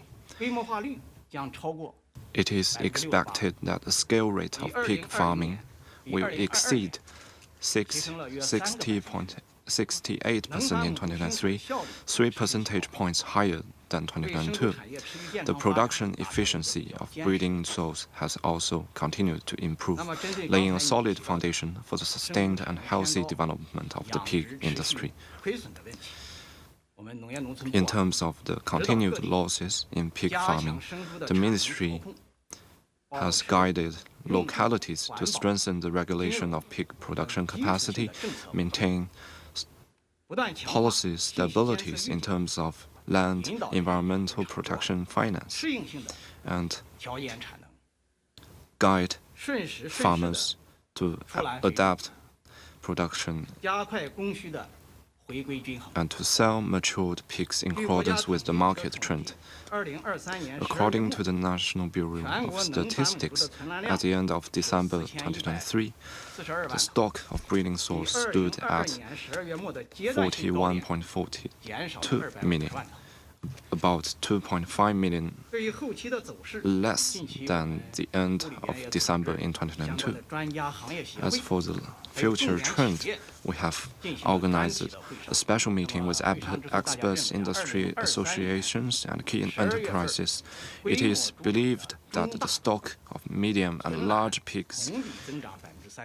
It is expected that the scale rate of pig farming will exceed 68% in 2023, 3 percentage points higher than 2022. The production efficiency of breeding sows has also continued to improve, laying a solid foundation for the sustained and healthy development of the pig industry. In terms of the continued losses in pig farming, the ministry has guided localities to strengthen the regulation of pig production capacity, maintain policy stabilities in terms of land, environmental protection, finance, and guide farmers to adapt production and to sell matured pigs in accordance with the market trend. According to the National Bureau of Statistics, at the end of December 2023, the stock of breeding sows stood at 41.42 million, about 2.5 million less than the end of December in 2022. As for the future trend, we have organized a special meeting with experts, industry associations, and key enterprises. It is believed that the stock of medium and large pigs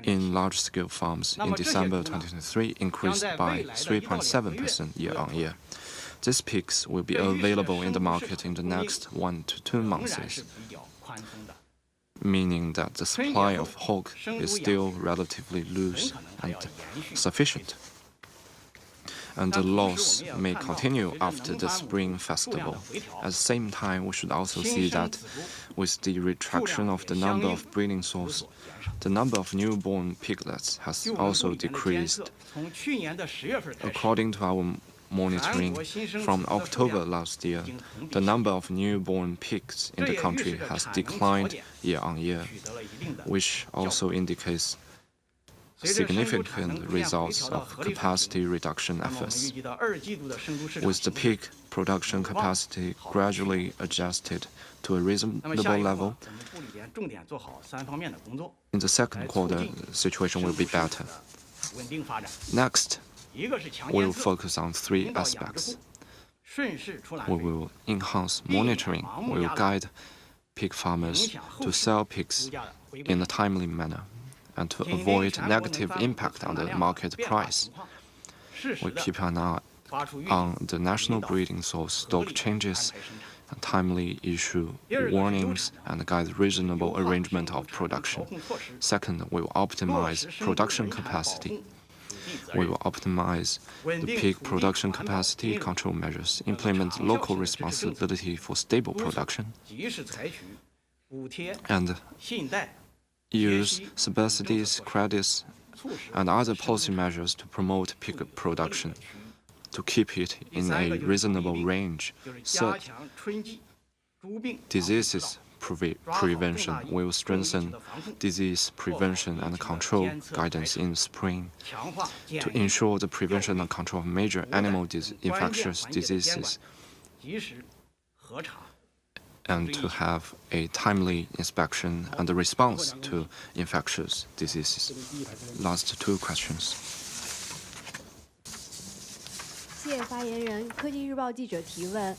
in large-scale farms in December 2023 increased by 3.7% year-on-year. These pigs will be available in the market in the next 1 to 2 months, meaning that the supply of hog is still relatively loose and sufficient. And the loss may continue after the Spring Festival. At the same time, we should also see that with the retraction of the number of breeding sows, the number of newborn piglets has also decreased. According to our monitoring, from October last year, the number of newborn pigs in the country has declined year-on-year, which also indicates significant results of capacity reduction efforts. With the pig production capacity gradually adjusted to a reasonable level, in the second quarter, the situation will be better. Next, we will focus on 3 aspects: We will enhance monitoring. We will guide pig farmers to sell pigs in a timely manner and to avoid negative impact on the market price. We keep an eye on the national breeding source stock changes and timely issue warnings and guide reasonable arrangement of production. Second, we will optimize production capacity. We will optimize the pig production capacity control measures, implement local responsibility for stable production, and use subsidies, credits, and other policy measures to promote pig production, to keep it in a reasonable range. Third, diseases prevention. We will strengthen disease prevention and control guidance in spring to ensure the prevention and control of major animal infectious diseases and to have a timely inspection and a response to infectious diseases. Last two questions. 谢谢发言人。科技日报记者提问，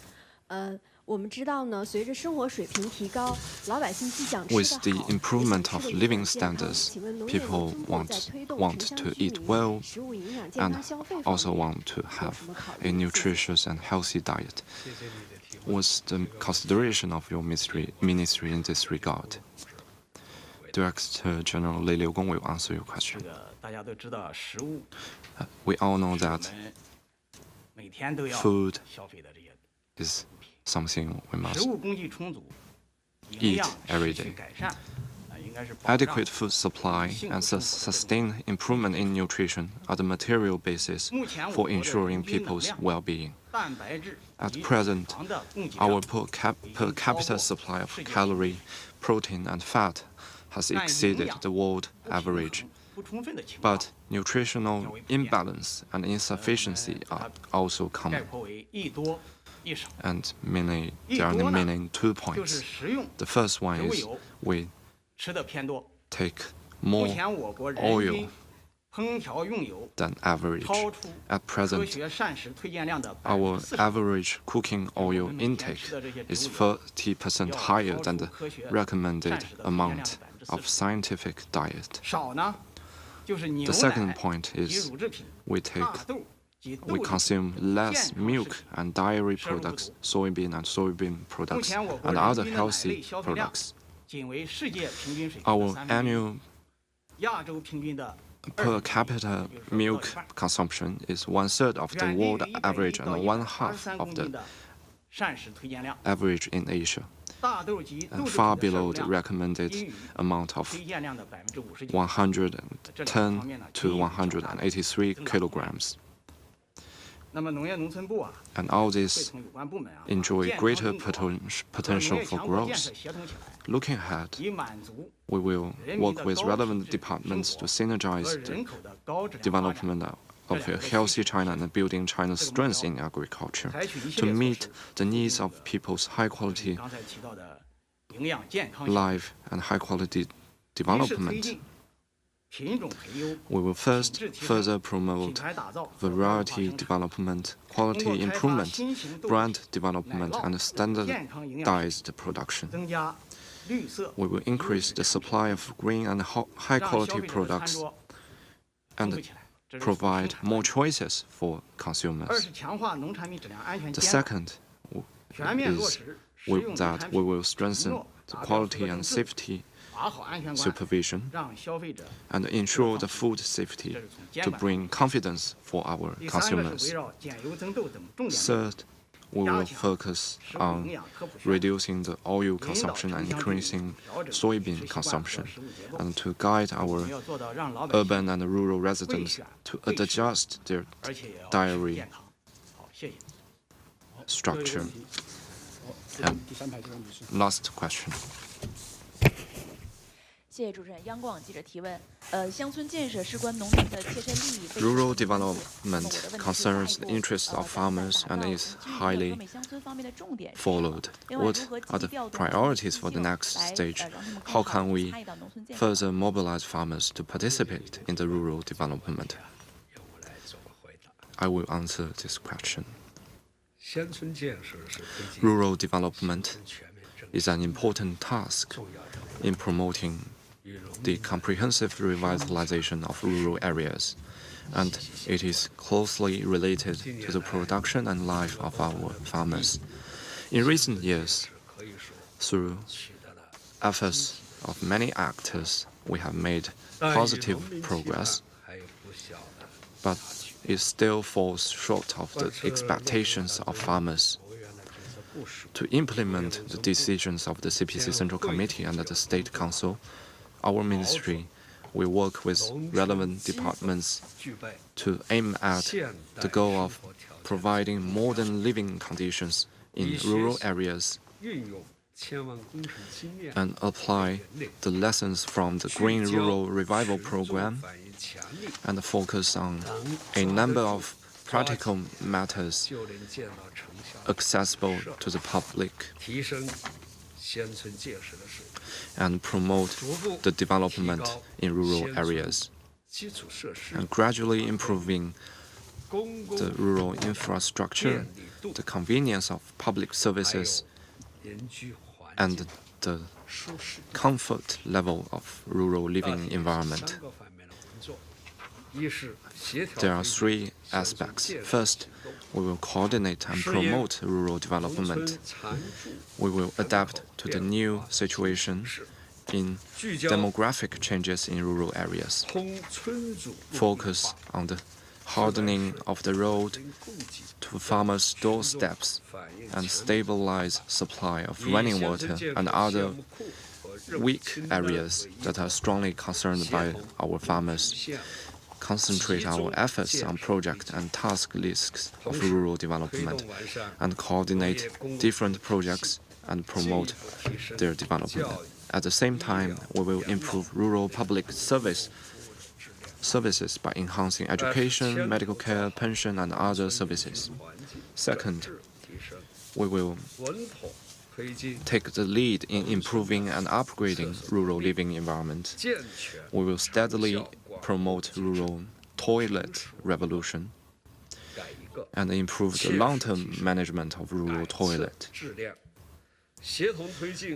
我们知道呢，随着生活水平提高，老百姓既想吃得好， With the improvement of living standards, people want to eat well and also want to have a nutritious and healthy diet. What's the consideration of your ministry in this regard? Director General Lei Liugong will answer your question. We all know that food is something we must eat every day. Adequate food supply and sustained improvement in nutrition are the material basis for ensuring people's well-being. At present, our per capita supply of calorie, protein, and fat has exceeded the world average. But nutritional imbalance and insufficiency are also common. And there are mainly 2 points. The first one is we take more oil than average. At present, our average cooking oil intake is 30% higher than the recommended amount of scientific diet. The second point is we consume less milk and dairy products, soybean products, and other healthy products. Our annual per capita milk consumption is 1/3 of the world average and 1/2 of the average in Asia, and far below the recommended amount of 110 to 183 kilograms. And all this enjoy greater potential for growth. Looking ahead, we will work with relevant departments to synergize the development of a healthy China and building China's strength in agriculture to meet the needs of people's high-quality life and high-quality development. We will first further promote variety development, quality improvement, brand development, and standardized production. We will increase the supply of green and high-quality products and provide more choices for consumers. The second is that we will strengthen the quality and safety supervision and ensure the food safety to bring confidence for our consumers. Third, we will focus on reducing the oil consumption and increasing soybean consumption, and to guide our urban and rural residents to adjust their dietary structure. And last question. 谢谢主持人。央广记者提问：乡村建设事关农民的切身利益。Rural development concerns the interests of farmers and is highly followed. What are the priorities for the next stage? How can we further mobilize farmers to participate in the rural development? I will answer this question. Rural development is an important task in promoting the comprehensive revitalization of rural areas, and it is closely related to the production and life of our farmers. In recent years, through efforts of many actors, we have made positive progress, but it still falls short of the expectations of farmers. To implement the decisions of the CPC Central Committee and the State Council, our ministry will work with relevant departments to aim at the goal of providing modern living conditions in rural areas and apply the lessons from the Green Rural Revival Program and focus on a number of practical matters accessible to the public and promote the development in rural areas and gradually improving the rural infrastructure, the convenience of public services, and the comfort level of rural living environment. There are three aspects. First, we will coordinate and promote rural development. We will adapt to the new situation in demographic changes in rural areas. Focus on the hardening of the road to farmers' doorsteps and stabilize supply of running water and other weak areas that are strongly concerned by our farmers. Concentrate our efforts on project and task lists of rural development and coordinate different projects and promote their development. At the same time, we will improve rural public services by enhancing education, medical care, pension, and other services. Second, we will take the lead in improving and upgrading rural living environment. We will steadily promote rural toilet revolution and improve the long-term management of rural toilet.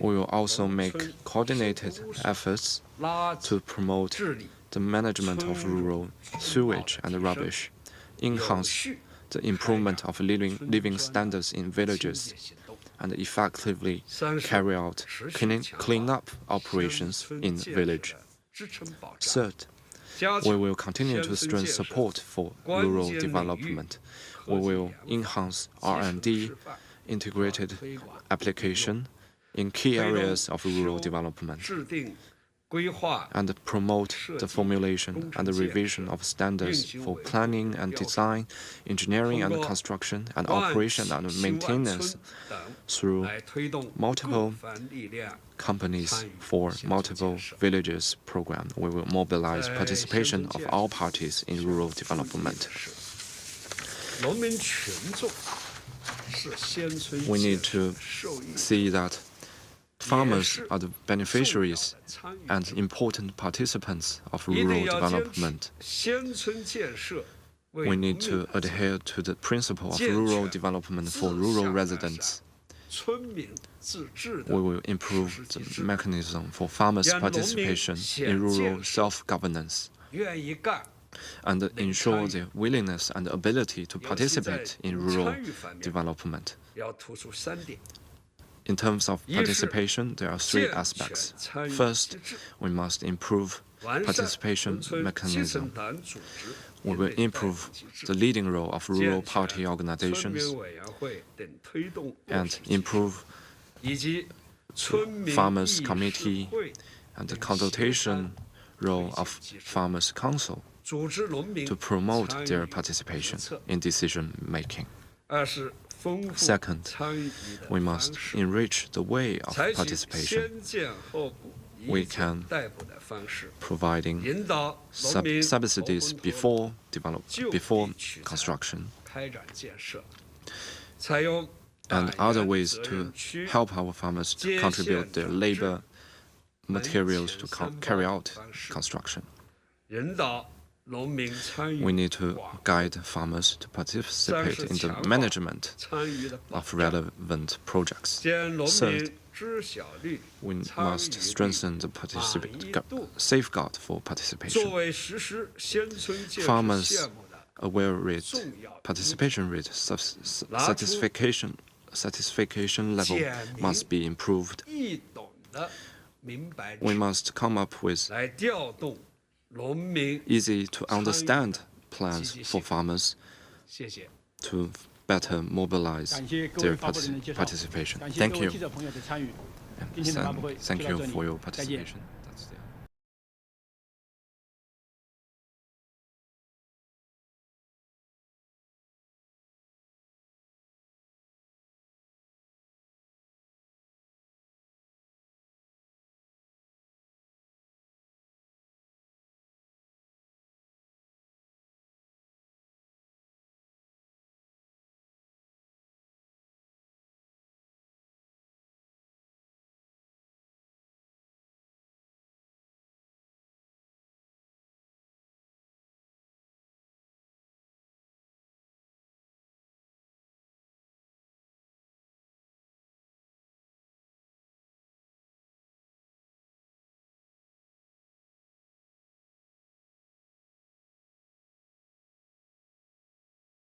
We will also make coordinated efforts to promote the management of rural sewage and rubbish, enhance the improvement of living standards in villages, and effectively carry out clean-up operations in village. Third, we will continue to strengthen support for rural development. We will enhance R&D, integrated application in key areas of rural development, and promote the formulation and the revision of standards for planning and design, engineering and construction, and operation and maintenance through multiple companies for multiple villages program. We will mobilize participation of all parties in rural development. We need to see that farmers are the beneficiaries and important participants of rural development. We need to adhere to the principle of rural development for rural residents. We will improve the mechanism for farmers' participation in rural self-governance and ensure their willingness and ability to participate in rural development. In terms of participation, there are three aspects. First, we must improve participation mechanism. We will improve the leading role of rural party organizations and improve farmers' committee and the consultation role of farmers' council to promote their participation in decision-making. Second, we must enrich the way of participation. We can providing subsidies before construction and other ways to help our farmers to contribute their labor materials to carry out construction. We need to guide farmers to participate in the management of relevant projects. Third, we must strengthen the safeguard for participation. Farmers' aware rate, participation rate, satisfaction level must be improved. We must come up with easy-to-understand plans for farmers to better mobilize their participation. Thank you. And thank you for your participation.